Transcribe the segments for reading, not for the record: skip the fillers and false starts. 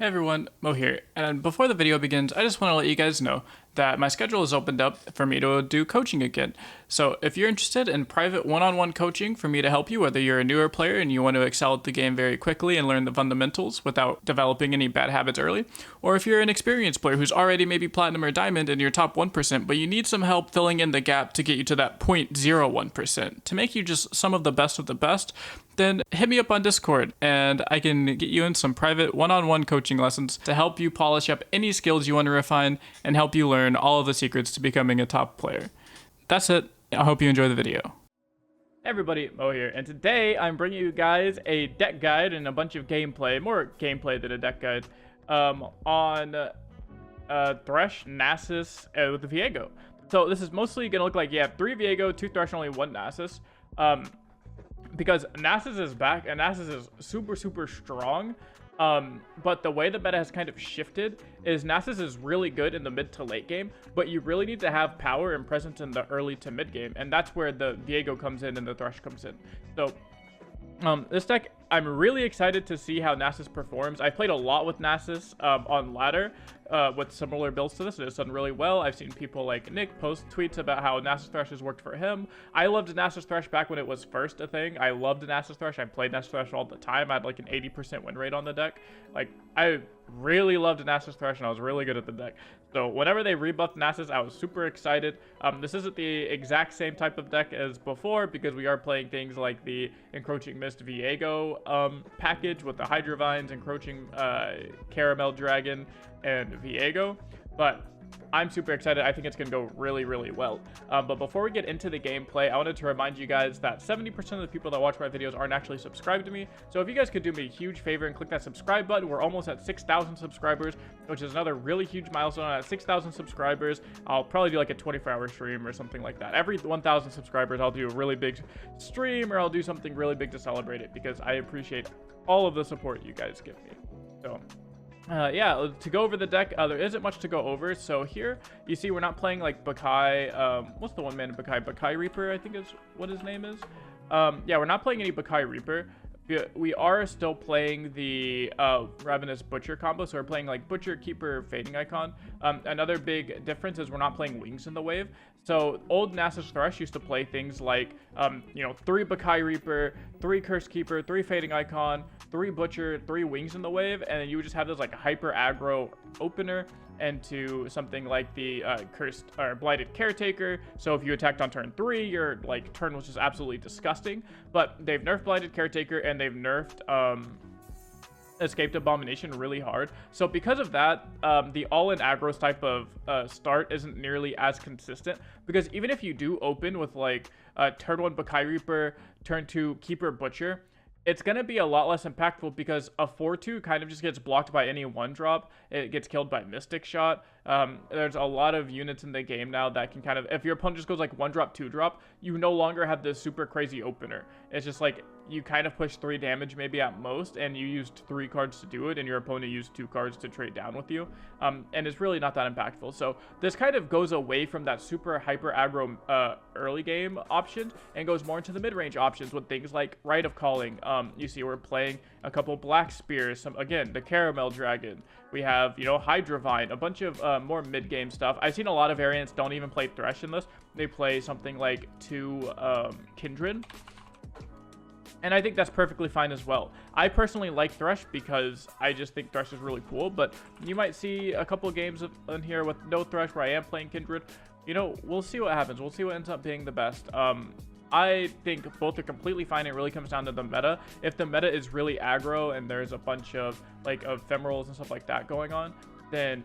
Hey everyone, Mo here, and before the video begins, I just want to let you guys know that my schedule has opened up for me to do coaching again. So if you're interested in private one-on-one coaching for me to help you, whether you're a newer player and you want to excel at the game very quickly and learn the fundamentals without developing any bad habits early, or if you're an experienced player who's already maybe platinum or diamond in your top 1%, but you need some help filling in the gap to get you to that 0.01%, to make you just some of the best, then hit me up on Discord and I can get you in some private one-on-one coaching lessons to help you polish up any skills you want to refine and help you learn all of the secrets to becoming a top player. That's it. I hope you enjoy the video. Hey everybody, Mo here, and today I'm bringing you guys a deck guide and a bunch of gameplay, more gameplay than a deck guide, on Thresh, Nasus, with the Viego. So this is mostly going to look like you have 3 Viego, 2 Thresh, and only 1 Nasus. Because Nasus is back, and Nasus is super strong. But the way the meta has kind of shifted is Nasus is really good in the mid to late game, but you really need to have power and presence in the early to mid game, and that's where the Viego comes in and the Thresh comes in. So this deck, I'm really excited to see how Nasus performs. I played a lot with Nasus on ladder with similar builds to this, and it's done really well. I've seen people like Nick post tweets about how Nasus Thresh has worked for him. I loved Nasus Thresh back when it was first a thing. I loved Nasus Thresh. I played Nasus Thresh all the time. I had like an 80% win rate on the deck. Like, I really loved Nasus Thresh, and I was really good at the deck. So whenever they rebuffed Nasus, I was super excited. This isn't the exact same type of deck as before, because we are playing things like the Encroaching Mist Viego package with the Hydra Vines, Encroaching Caramel Dragon, and Viego. But I'm super excited. I think it's going to go really well. But before we get into the gameplay, I wanted to remind you guys that 70% of the people that watch my videos aren't actually subscribed to me. So if you guys could do me a huge favor and click that subscribe button, we're almost at 6,000 subscribers, which is another really huge milestone. At 6,000 subscribers, I'll probably do like a 24-hour stream or something like that. Every 1,000 subscribers, I'll do a really big stream, or I'll do something really big to celebrate it, because I appreciate all of the support you guys give me. So yeah, to go over the deck, there isn't much to go over. So here you see we're not playing like Bakai, what's the one man in Bakai Reaper, I think is what his name is. Yeah, we're not playing any Bakai Reaper. We are still playing the Ravenous Butcher combo, so we're playing like Butcher, Keeper, Fading Icon. Another big difference is we're not playing Wings in the wave. So old Nasus Thresh used to play things like, 3 Bakai Reaper, 3 Curse Keeper, 3 Fading Icon, 3 Butcher, 3 Wings in the wave, and then you would just have this like hyper aggro opener into something like the Cursed or Blighted Caretaker. So if you attacked on turn 3, your like turn was just absolutely disgusting. But they've nerfed Blighted Caretaker, and they've nerfed Escaped Abomination really hard. So because of that, the all-in aggros type of start isn't nearly as consistent, because even if you do open with like turn 1 Bakai Reaper, turn 2 Keeper Butcher, it's going to be a lot less impactful, because a 4-2 kind of just gets blocked by any 1-drop. It gets killed by Mystic Shot. There's a lot of units in the game now that can kind of, if your opponent just goes like 1-drop, 2-drop, you no longer have this super crazy opener. It's just like you kind of push 3 damage maybe at most, and you used 3 cards to do it, and your opponent used 2 cards to trade down with you. And it's really not that impactful. So this kind of goes away from that super hyper aggro early game option and goes more into the mid-range options with things like Rite of Calling. You see we're playing a couple Black Spears, again, the Caramel Dragon. We have, Hydra Vine, a bunch of more mid-game stuff. I've seen a lot of variants don't even play Thresh in this. They play something like 2 Kindred. And I think that's perfectly fine as well. I personally like Thresh because I just think Thresh is really cool. But you might see a couple of games in here with no Thresh where I am playing Kindred. We'll see what happens. We'll see what ends up being the best. I think both are completely fine. It really comes down to the meta. If the meta is really aggro and there's a bunch of like ephemerals and stuff like that going on, then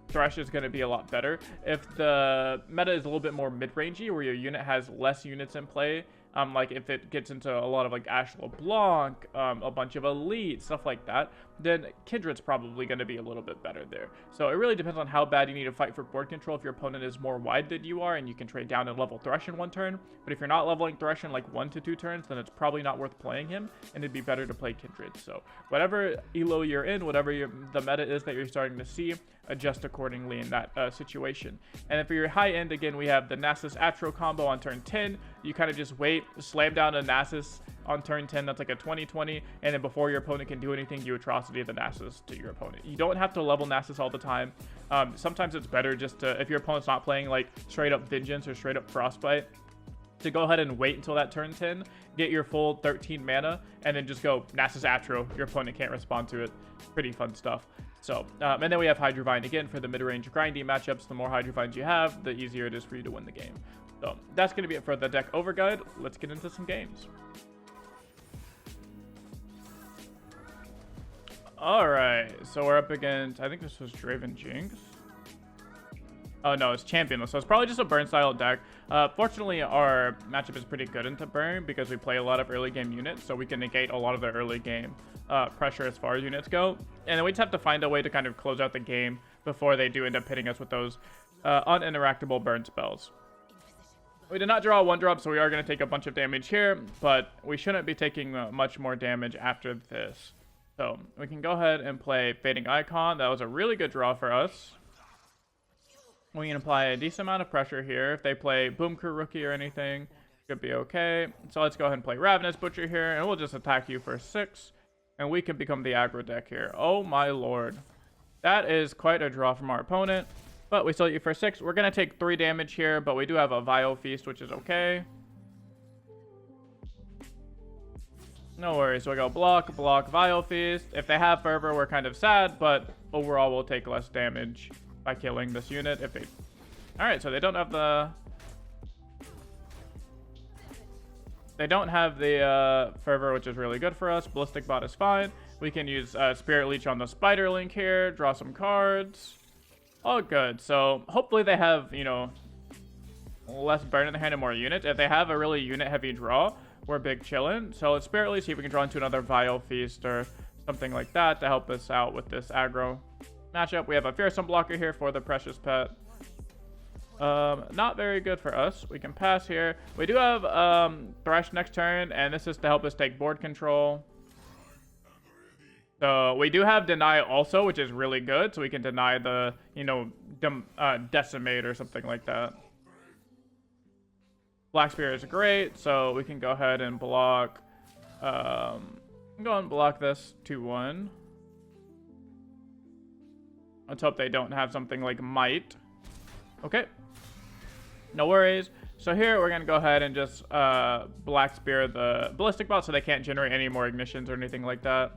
Thresh is going to be a lot better. If the meta is a little bit more mid-rangey, where your unit has less units in play, like if it gets into a lot of like Ashe LeBlanc, a bunch of Elite, stuff like that, then Kindred's probably going to be a little bit better there. So it really depends on how bad you need to fight for board control. If your opponent is more wide than you are and you can trade down and level Thresh in 1 turn, but if you're not leveling Thresh in like 1 to 2 turns, then it's probably not worth playing him, and it'd be better to play Kindred. So whatever elo you're in, whatever the meta is that you're starting to see, adjust accordingly in that situation. And then for your high end, again, we have the Nasus Atro combo on turn 10. You kind of just wait, slam down a Nasus on turn 10. That's like a 20-20. And then before your opponent can do anything, you atrocity the Nasus to your opponent. You don't have to level Nasus all the time. Sometimes it's better just to, if your opponent's not playing like straight up Vengeance or straight up Frostbite, to go ahead and wait until that turn 10, get your full 13 mana, and then just go Nasus Atro. Your opponent can't respond to it. Pretty fun stuff. So, and then we have Hydrovine again for the mid-range grindy matchups. The more Hydrovines you have, the easier it is for you to win the game. So that's going to be it for the deck over guide. Let's get into some games. All right, so we're up against, I think this was Draven Jinx. Oh no, it's Championless, so it's probably just a burn style deck. Fortunately, our matchup is pretty good into burn because we play a lot of early game units, so we can negate a lot of the early game pressure as far as units go. And then we just have to find a way to kind of close out the game before they do end up hitting us with those uninteractable burn spells. We did not draw a 1-drop, so we are going to take a bunch of damage here, but we shouldn't be taking much more damage after this. So we can go ahead and play Fading Icon. That was a really good draw for us. We can apply a decent amount of pressure here. If they play Boom Crew Rookie or anything, should be okay. So let's go ahead and play Ravenous Butcher here, and we'll just attack you for 6. And we can become the aggro deck here. Oh my lord. That is quite a draw from our opponent. But we still hit you for 6. We're going to take 3 damage here, but we do have a Vile Feast, which is okay. No worries. So we go block, Vile Feast. If they have Fervor, we're kind of sad, but overall we'll take less damage by killing this unit. If they... Alright, so they don't have the... They don't have the Fervor, which is really good for us. Ballistic Bot is fine. We can use Spirit Leech on the Spider Link here. Draw some cards. All good. So hopefully they have, you know, less burn in the hand and more units. If they have a really unit-heavy draw, we're big chillin'. So let's Spirit Leech, see if we can draw into another Vile Feast or something like that to help us out with this aggro matchup. We have a Fearsome Blocker here for the Precious Pet. Not very good for us. We can pass here. We do have Thresh next turn, and this is to help us take board control. So we do have Deny also, which is really good. So we can deny the, you know, Decimate or something like that. Black Spear is great, so we can go ahead and block. Go and block this 2-1. Let's hope they don't have something like Might. Okay. No worries. So here we're going to go ahead and just Black Spear the Ballistic Bot so they can't generate any more ignitions or anything like that.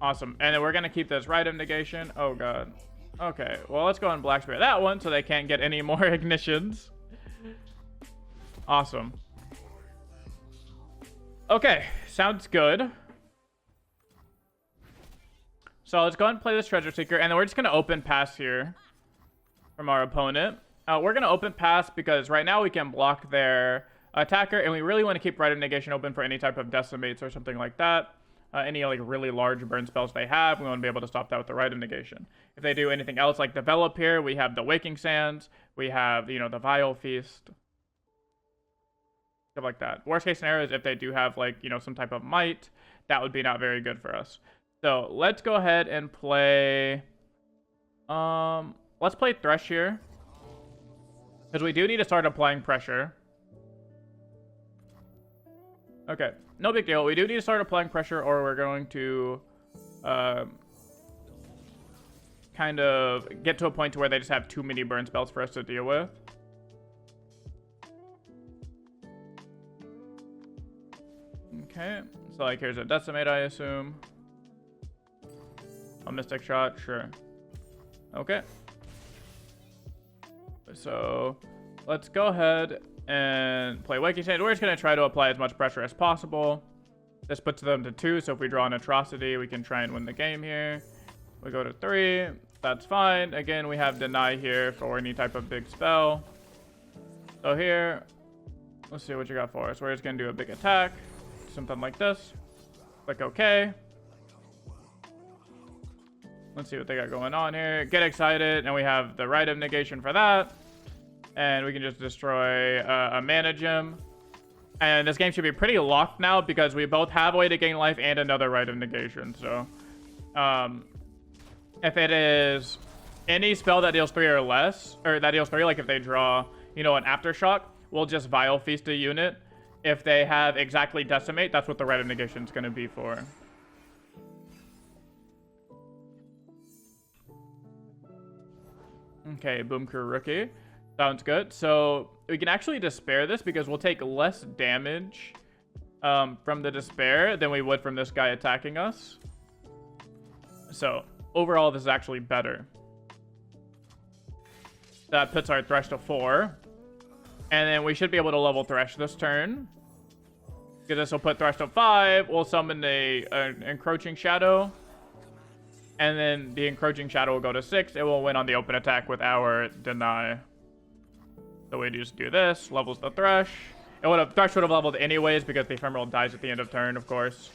Awesome. And then we're going to keep this Rite of Negation. Oh, God. Okay. Well, let's go and Black Spear that one so they can't get any more ignitions. Awesome. Okay. Sounds good. So let's go ahead and play this Treasure Seeker. And then we're just going to open pass here from our opponent. We're going to open pass because right now we can block their attacker. And we really want to keep Rite of Negation open for any type of Decimates or something like that. Any like really large burn spells they have, we want to be able to stop that with the Rite of Negation. If they do anything else like Develop here, we have the Waking Sands, we have, you know, the Vile Feast, stuff like that. Worst case scenario is if they do have like, you know, some type of Might, that would be not very good for us. So let's go ahead and play, let's play Thresh here, because we do need to start applying pressure. Okay, no big deal. We do need to start applying pressure or we're going to kind of get to a point to where they just have too many burn spells for us to deal with. Okay, so like here's a Decimate, I assume. A Mystic Shot, sure. Okay. So let's go ahead and play Waking Sand. We're just going to try to apply as much pressure as possible. This puts them to 2, so if we draw an Atrocity, we can try and win the game here. We go to 3. That's fine. Again, we have Deny here for any type of big spell. So here, let's see what you got for us. We're just going to do a big attack. Something like this. Click OK. Let's see what they got going on here. Get excited, and we have the Rite of Negation for that. And we can just destroy a Mana Gem. And this game should be pretty locked now because we both have a way to gain life and another Rite of Negation. So, if it is any spell that deals 3 or less, or that deals 3, like if they draw, you know, an Aftershock, we'll just Vile Feast a unit if they have exactly Decimate, that's what the Red Negation is going to be for. Okay, Boom Crew Rookie. Sounds good. So we can actually Despair this because we'll take less damage from the Despair than we would from this guy attacking us. So overall, this is actually better. That puts our Thresh to 4. And then we should be able to level Thresh this turn. Because this will put Thresh to 5. We'll summon an Encroaching Shadow. And then the Encroaching Shadow will go to 6. It will win on the open attack with our Deny. So we just do this. Levels the Thresh. Thresh would have leveled anyways because the Ephemeral dies at the end of turn, of course.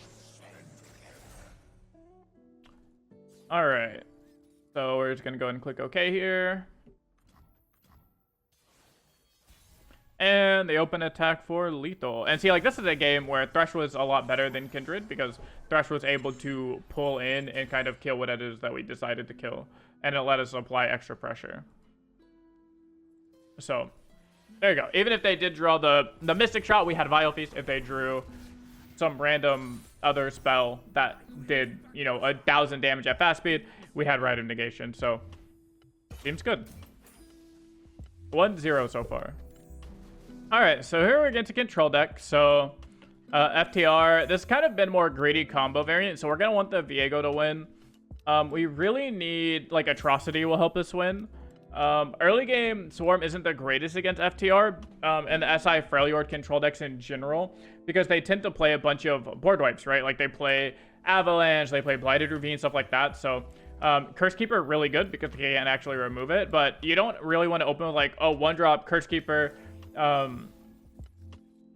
Alright. So we're just going to go ahead and click OK here. And they open attack for lethal. And see, like, this is a game where Thresh was a lot better than Kindred because Thresh was able to pull in and kind of kill what it is that we decided to kill. And it let us apply extra pressure. So, there you go. Even if they did draw the Mystic Shot, we had Vile Feast. If they drew some random other spell that did, you know, 1,000 damage at fast speed, we had Rite of Negation. So, seems good. 1-0 so far. Alright, so here we get to control deck. So, FTR. This kind of been more greedy combo variant, so we're going to want the Viego to win. We really need, like, Atrocity will help us win. Early game, Swarm isn't the greatest against FTR, and the SI Freljord control decks in general, because they tend to play a bunch of board wipes, right? Like, they play Avalanche, they play Blighted Ravine, stuff like that, so... Curse Keeper really good because they can't actually remove it, but you don't really want to open with, like, oh, 1-drop Curse Keeper...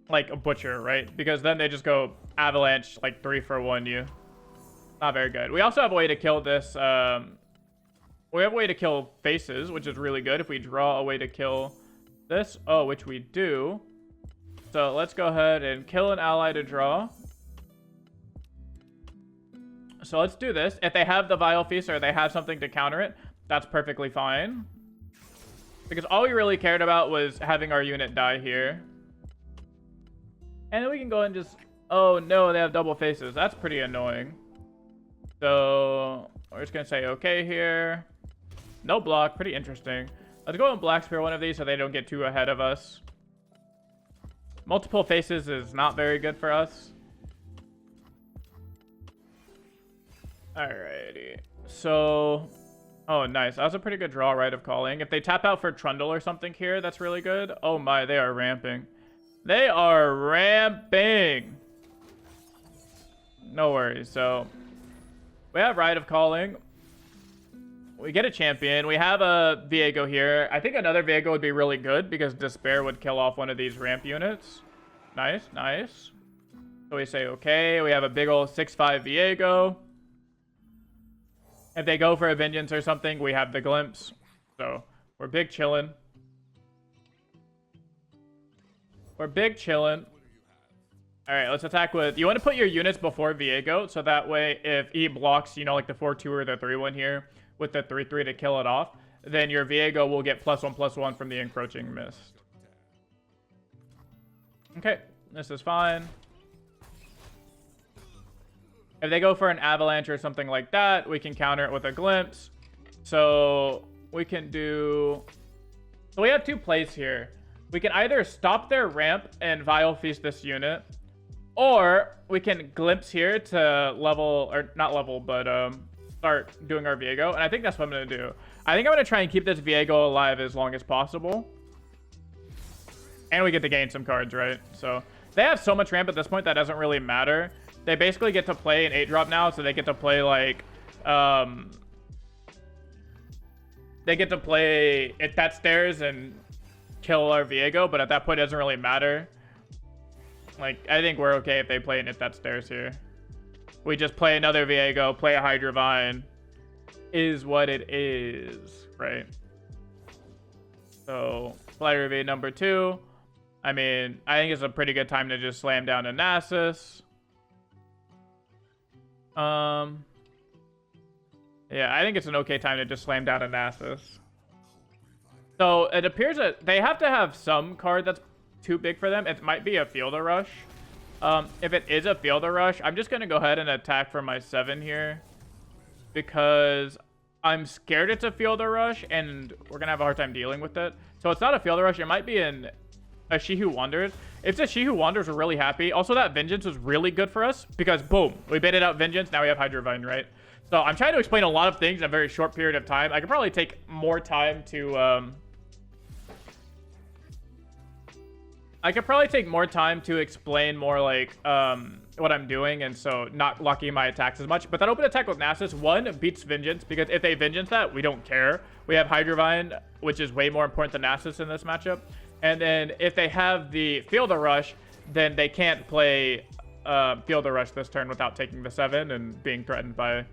like a Butcher, right? Because then they just go Avalanche, like 3-for-1 you. Not very good. We also have a way to kill this. We have a way to kill faces, which is really good if we draw a way to kill this. Oh, which we do. So let's go ahead and kill an ally to draw. So let's do this. If they have the Vile Feast or they have something to counter it, that's perfectly fine. Because all we really cared about was having our unit die here. And then we can go and just... Oh, no, they have double faces. That's pretty annoying. So, we're just going to say okay here. No block. Pretty interesting. Let's go and Black Spear one of these so they don't get too ahead of us. Multiple faces is not very good for us. Alrighty. So... Oh, nice. That was a pretty good draw, Rite of Calling. If they tap out for Trundle or something here, that's really good. Oh my, they are ramping. They are ramping. No worries. So, we have Rite of Calling. We get a champion. We have a Viego here. I think another Viego would be really good because Despair would kill off one of these ramp units. Nice, nice. So we say, okay, we have a big old 6-5 Viego. If they go for a Vengeance or something, we have the Glimpse. So, we're big chillin'. We're big chillin'. Alright, let's attack with... You want to put your units before Viego, so that way if he blocks, you know, like the 4-2 or the 3-1 here, with the 3-3 to kill it off, then your Viego will get +1/+1 from the Encroaching Mist. Okay, this is fine. If they go for an Avalanche or something like that, we can counter it with a Glimpse. So we can do... So we have two plays here. We can either stop their ramp and Vile Feast this unit, or we can Glimpse here to level, or not level, but start doing our Viego. And I think that's what I'm going to do. I think I'm going to try and keep this Viego alive as long as possible. And we get to gain some cards, right? So they have so much ramp at this point that doesn't really matter. They basically get to play an 8-drop now, so they get to play, like, they get to play It That Stairs and kill our Viego, but at that point, it doesn't really matter. Like, I think we're okay if they play an It That Stairs here. We just play another Viego, play a Hydravine, is what it is, right? So, Flight Ravine number 2. I mean, I think it's a pretty good time to just slam down a Nasus. Yeah, I think it's an okay time to just slam down a Nasus. So it appears that they have to have some card that's too big for them. It might be a fielder rush. If it is a fielder rush, I'm just going to go ahead and attack for my 7 here. Because I'm scared it's a fielder rush, and we're going to have a hard time dealing with it. So it's not a fielder rush. It might be a She Who Wanders. If it's a She Who Wanders, we're really happy. Also, that Vengeance was really good for us. Because, boom, we baited out Vengeance. Now we have Hydrovine, right? So I'm trying to explain a lot of things in a very short period of time. I could probably take more time to... I could probably take more time to explain more like what I'm doing, and so not locking my attacks as much. But that open attack with Nasus, 1, beats Vengeance, because if they Vengeance that, we don't care. We have Hydrovine, which is way more important than Nasus in this matchup. And then if they have the Fielder Rush, then they can't play Fielder Rush this turn without taking the 7 and being threatened by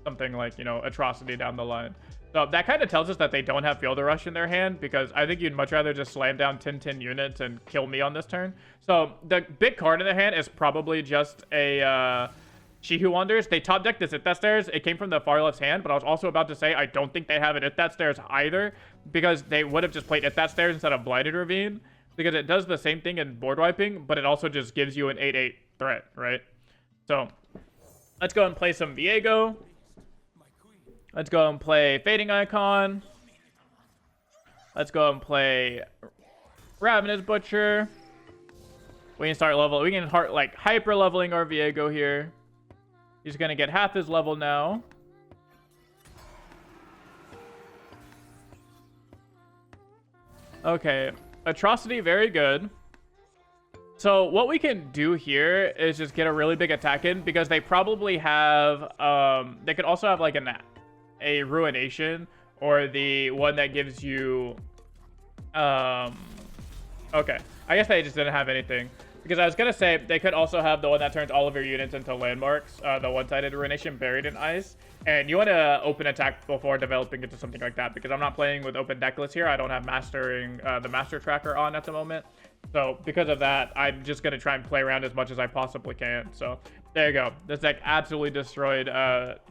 something like, you know, Atrocity down the line. So that kind of tells us that they don't have Fielder Rush in their hand, because I think you'd much rather just slam down 10-10 units and kill me on this turn. So the big card in their hand is probably just a She Who Wanders. They top decked this It That Stairs. It came from the far left's hand, but I was also about to say I don't think they have an It That Stairs either, because they would have just played It That Stairs instead of Blighted Ravine, because it does the same thing in board wiping, but it also just gives you an 8-8 threat, right? So let's go and play some Viego. Let's go and play Fading Icon. Let's go and play Ravenous Butcher. We can start level. We can start like hyper leveling our Viego here. He's gonna get half his level now. Okay, Atrocity, very good. So what we can do here is just get a really big attack in, because they probably have. They could also have like a Ruination, or the one that gives you okay, I guess they just didn't have anything, because I was gonna say they could also have the one that turns all of your units into landmarks, the one-sided Ruination buried in ice, and you want to open attack before developing into something like that, because I'm not playing with open deck list here. I don't have mastering the master tracker on at the moment, so because of that, I'm just gonna try and play around as much as I possibly can. So there you go. This deck absolutely destroyed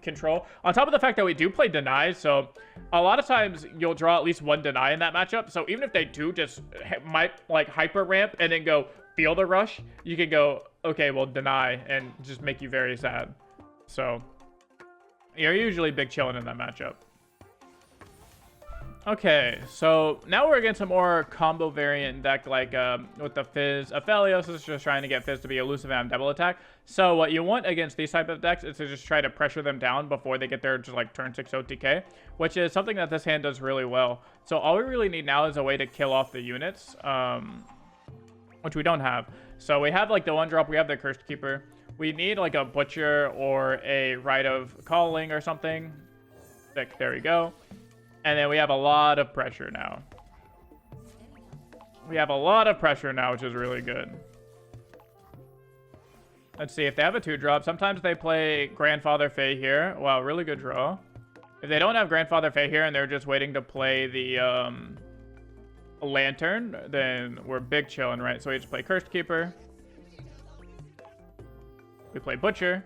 control. On top of the fact that we do play denies, so a lot of times you'll draw at least one deny in that matchup. So even if they do just might like hyper ramp and then go Fielder Rush, you can go, okay, well, deny, and just make you very sad. So you're usually big chilling in that matchup. Okay, so now we're against a more combo variant deck, like with the Fizz. Aphelios is just trying to get Fizz to be elusive and double attack. So what you want against these type of decks is to just try to pressure them down before they get their just like turn 6 OTK, which is something that this hand does really well. So all we really need now is a way to kill off the units, which we don't have. So we have like the 1-drop, we have the Cursed Keeper. We need like a Butcher or a Rite of Calling or something. Sick, there we go. And then we have a lot of pressure now. We have a lot of pressure now, which is really good. Let's see if they have a 2-drop. Sometimes they play Grandfather Fay here. Wow, really good draw. If they don't have Grandfather Fay here and they're just waiting to play the Lantern, then we're big chilling, right? So we just play Cursed Keeper. We play Butcher.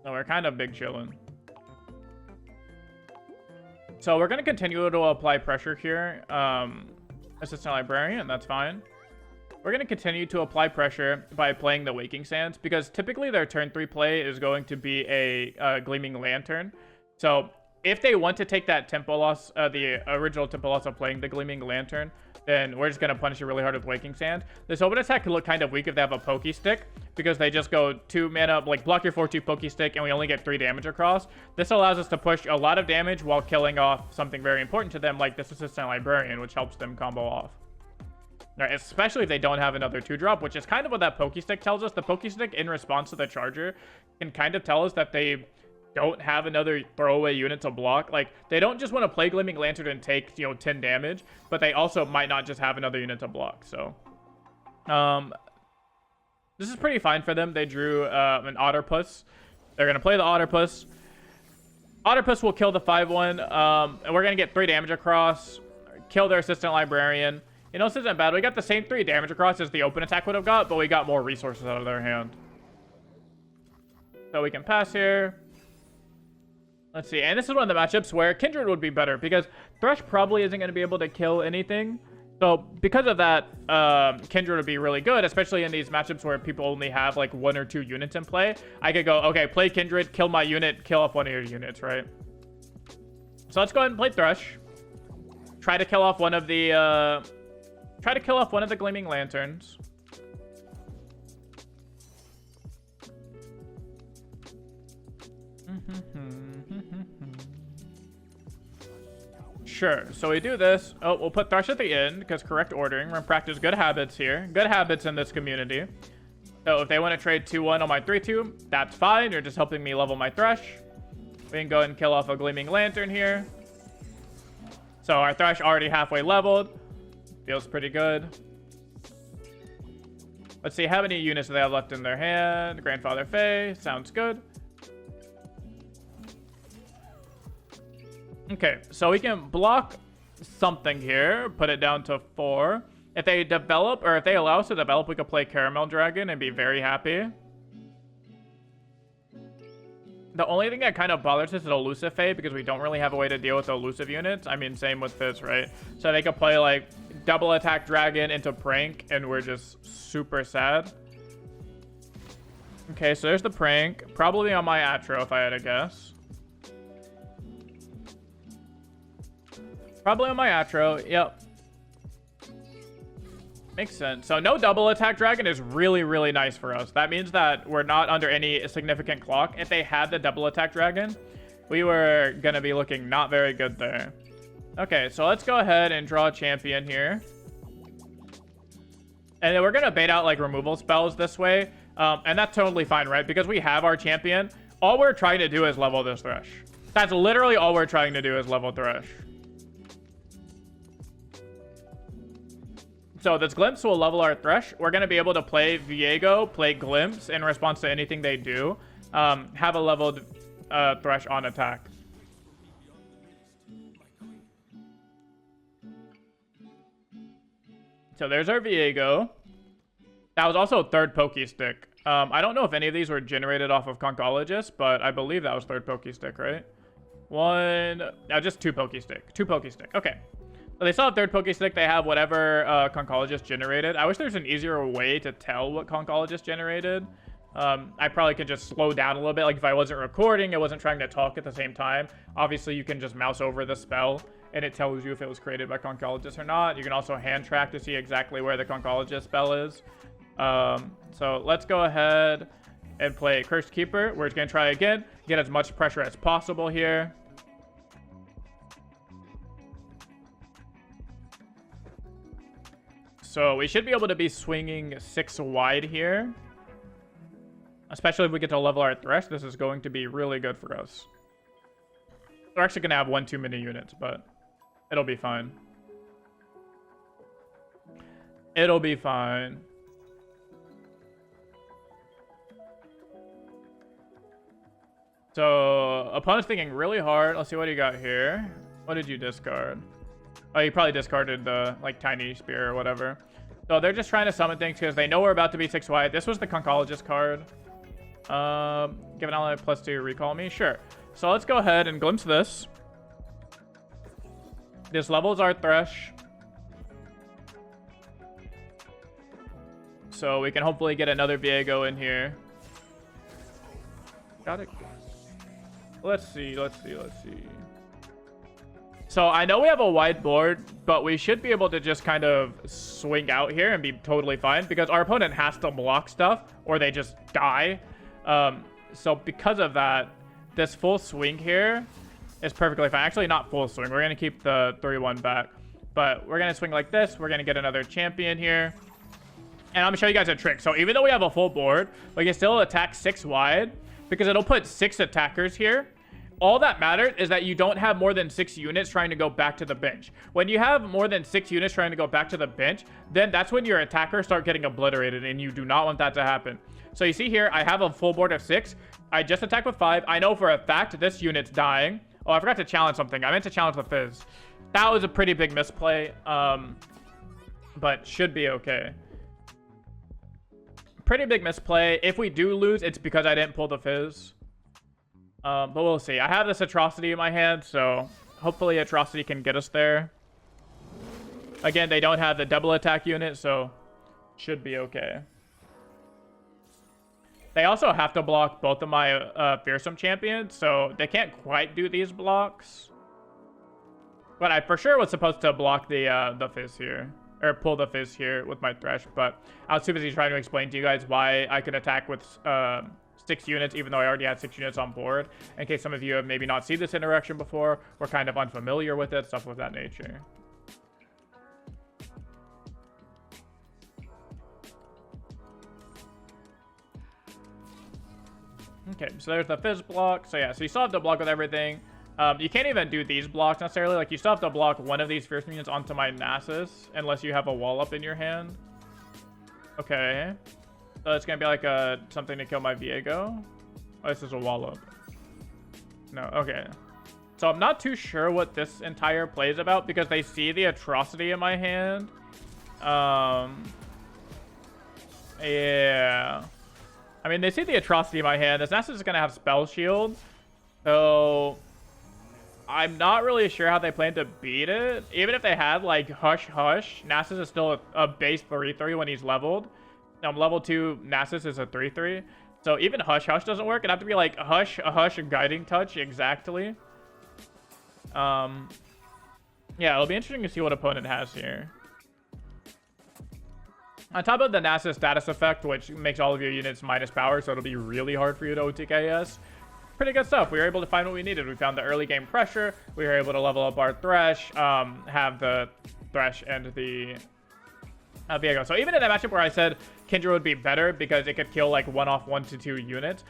So we're kind of big chilling. So we're going to continue to apply pressure here. Assistant Librarian, that's fine. We're going to continue to apply pressure by playing the Waking Sands, because typically their turn 3 play is going to be a Gleaming Lantern. So if they want to take that tempo loss, the original tempo loss of playing the Gleaming Lantern, then we're just going to punish it really hard with Waking Sand. This open attack could look kind of weak if they have a Pokey Stick, because they just go 2 mana, like block your 4/2 Pokey Stick, and we only get 3 damage across. This allows us to push a lot of damage while killing off something very important to them, like this Assistant Librarian, which helps them combo off. Right, especially if they don't have another 2-drop, which is kind of what that Pokey Stick tells us. The Pokey Stick, in response to the Charger, can kind of tell us that they don't have another throwaway unit to block. Like, they don't just want to play Gleaming Lantern and take, 10 damage, but they also might not just have another unit to block. So, this is pretty fine for them. They drew an Otterpuss. They're going to play the Otterpuss. Otterpuss will kill the 5/1, and we're going to get 3 damage across, kill their Assistant Librarian. This isn't bad. We got the same 3 damage across as the open attack would have got, but we got more resources out of their hand. So we can pass here. Let's see. And this is one of the matchups where Kindred would be better, because Thresh probably isn't going to be able to kill anything. So because of that, Kindred would be really good, especially in these matchups where people only have like 1 or 2 units in play. I could go, okay, play Kindred, kill my unit, kill off one of your units, right? So let's go ahead and play Thresh. Try to kill off one of the Gleaming Lanterns. Sure, so we do this. Oh, we'll put Thresh at the end because correct ordering. We're gonna practice good habits here. Good habits in this community. So if they want to trade 2-1 on my 3-2, that's fine. You're just helping me level my Thresh. We can go ahead and kill off a Gleaming Lantern here. So our Thresh already halfway leveled. Feels pretty good. Let's see, how many units do they have left in their hand? Grandfather Fae, sounds good. Okay, so we can block something here, put it down to 4. If they develop, or if they allow us to develop, we could play Caramel Dragon and be very happy. The only thing that kind of bothers us is Elusive Fae, because we don't really have a way to deal with the elusive units. I mean, same with this, right? So they could play, like, double attack Dragon into Prank, and we're just super sad. Okay, so there's the Prank. Probably on my Atro, if I had to guess. Probably on my Atro, yep. Makes sense. So no double attack Dragon is really, really nice for us. That means that we're not under any significant clock. If they had the double attack Dragon, we were going to be looking not very good there. Okay, so let's go ahead and draw a champion here. And then we're going to bait out like removal spells this way. And that's totally fine, right? Because we have our champion. All we're trying to do is level this Thresh. That's literally all we're trying to do is level Thresh. So this Glimpse will level our Thresh. We're going to be able to play Viego, play Glimpse in response to anything they do. Have a leveled Thresh on attack. So there's our Viego. That was also third Pokey Stick. I don't know if any of these were generated off of Concologist, but I believe that was third Pokey Stick, right? Just 2 Pokey Stick. 2 Pokey Stick. Okay. So they still have third Pokey Stick. They have whatever Concologist generated. I wish there's an easier way to tell what Concologist generated. I probably could just slow down a little bit. Like if I wasn't recording, I wasn't trying to talk at the same time. Obviously, you can just mouse over the spell, and it tells you if it was created by Concologist or not. You can also hand track to see exactly where the Concologist spell is. So let's go ahead and play Cursed Keeper. We're just going to try again. Get as much pressure as possible here. So we should be able to be swinging 6 wide here. Especially if we get to level our Thresh. This is going to be really good for us. We're actually going to have 1 too many units, but it'll be fine. It'll be fine. So, opponent's thinking really hard. Let's see what he got here. What did you discard? Oh, you probably discarded the, like, Tiny Spear or whatever. So, they're just trying to summon things because they know we're about to be 6 wide. This was the Concologist card. Give an ally +2, recall me. Sure. So, let's go ahead and glimpse this. This levels our Thresh. So, we can hopefully get another Viego in here. Got it. Let's see. So I know we have a wide board, but we should be able to just kind of swing out here and be totally fine because our opponent has to block stuff or they just die. So because of that, this full swing here is perfectly fine. Actually, not full swing. We're going to keep the 3-1 back, but we're going to swing like this. We're going to get another champion here. And I'm going to show you guys a trick. So even though we have a full board, we can still attack 6 wide. Because it'll put 6 attackers here. All that matters is that you don't have more than 6 units trying to go back to the bench. When you have more than 6 units trying to go back to the bench, then that's when your attackers start getting obliterated, and you do not want that to happen. So you see here, I have a full board of 6. I just attacked with 5. I know for a fact this unit's dying. Oh, I forgot to challenge something. I meant to challenge the Fizz. That was a pretty big misplay, but should be okay. Pretty big misplay. If we do lose, it's because I didn't pull the Fizz. But we'll see. I have this Atrocity in my hand, so hopefully Atrocity can get us there. Again, they don't have the double attack unit, so should be okay. They also have to block both of my fearsome champions, so they can't quite do these blocks. But I for sure was supposed to block the Fizz here. Or pull the Fizz here with my Thresh, but I was too busy trying to explain to you guys why I could attack with 6 units, even though I already had 6 units on board. In case some of you have maybe not seen this interaction before, or kind of unfamiliar with it, stuff of that nature. Okay, so there's the Fizz block. So yeah, so you still have to block with everything. You can't even do these blocks necessarily. Like, you still have to block one of these fierce minions onto my Nasus, unless you have a wall up in your hand. Okay. So it's gonna be like something to kill my Viego. Oh, this is a wall up. No, okay. So I'm not too sure what this entire play is about, because they see the atrocity in my hand. Yeah. I mean, they see the atrocity in my hand. This Nasus is gonna have spell shield. So I'm not really sure how they plan to beat it. Even if they had, like, Hush Hush, Nasus is still a base 3-3 when he's leveled. Now, level 2 Nasus is a 3-3. So even Hush Hush doesn't work. It'd have to be, like, Hush, a Hush, a Guiding Touch, exactly. Yeah, it'll be interesting to see what opponent has here. On top of the Nasus status effect, which makes all of your units minus power, so it'll be really hard for you to OTKS. Pretty good stuff. We were able to find what we needed. We found the early game pressure. We were able to level up our Thresh, have the Thresh and the Viego. So even in that matchup where I said Kindred would be better because it could kill like 1 to 2 units,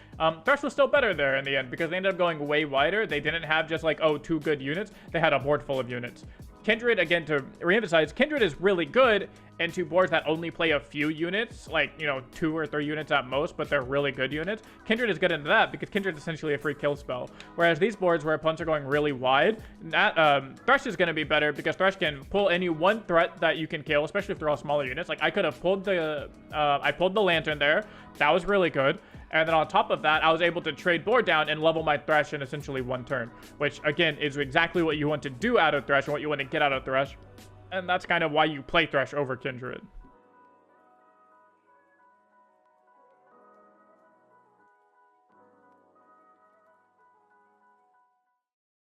Thresh was still better there in the end because they ended up going way wider. They didn't have just like, oh, 2 good units. They had a board full of units. Kindred, again, to reemphasize, Kindred is really good into boards that only play a few units, like, you know, 2 or 3 units at most, but they're really good units. Kindred is good into that because Kindred is essentially a free kill spell. Whereas these boards where opponents are going really wide, Thresh is going to be better because Thresh can pull any one threat that you can kill, especially if they're all smaller units. Like, I could have pulled I pulled the Lantern there. That was really good. And then on top of that, I was able to trade board down and level my Thresh in essentially 1 turn, which, again, is exactly what you want to do out of Thresh and what you want to get out of Thresh. And that's kind of why you play Thresh over Kindred.